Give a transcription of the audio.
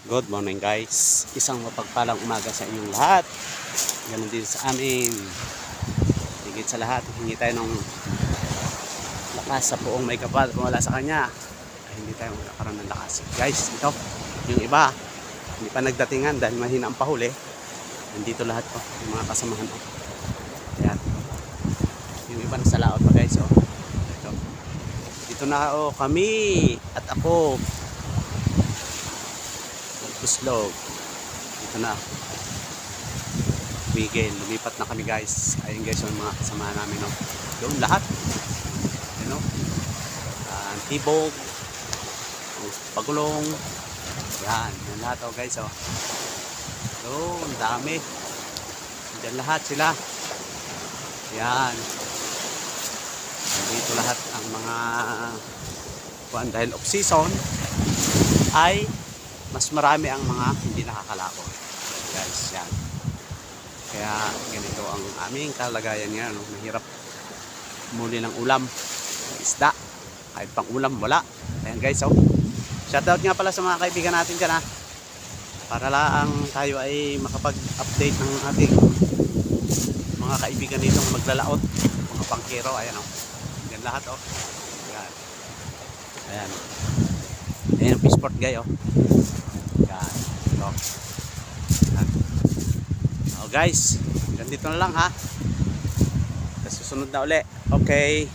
Good morning guys. Isang mapagpalang umaga sa inyong lahat. Ganun din sa amin. Higit sa lahat, hingi tayo ng lakas sa poong may kapal. Kung wala sa kanya, ay hindi tayo magkakaroon ng lakas. Guys, ito, yung iba, hindi pa nagdatingan dahil mahina ang pahuli. Nandito lahat po, yung mga kasamahan ko. Ayan. Yung iba nasa laot pa guys. Oh. Ito. Dito na kami at ako. Puslog. Ito na. Miguel. Lumipat na kami guys. Ayun guys yung mga kasama namin. No? Doon lahat. Ano? Tibog. Pagulong. Yan. Yan lahat oh guys. Oh. Doon. Dami. Diyan lahat sila. Yan. Dito lahat ang mga dahil off season ay mas marami ang mga hindi nakakalako guys, yan. Kaya ganito ang aming kalagayan ngayon, no? Mahirap muli ng ulam, isda, kahit pang ulam wala. Ayan guys, oh. Shoutout nga pala sa mga kaibigan natin dyan, ha? Para lang tayo ay makapag-update ng ating mga kaibigan nitong maglalaot, mga pangkero. Ayan, oh. Yan lahat, oh. Ayan. Ayan. Ayan ang Fishport guy, oh. Yan. Ito. Yan. Oh guys, ganito na lang ha. Sa susunod na uli. Okay.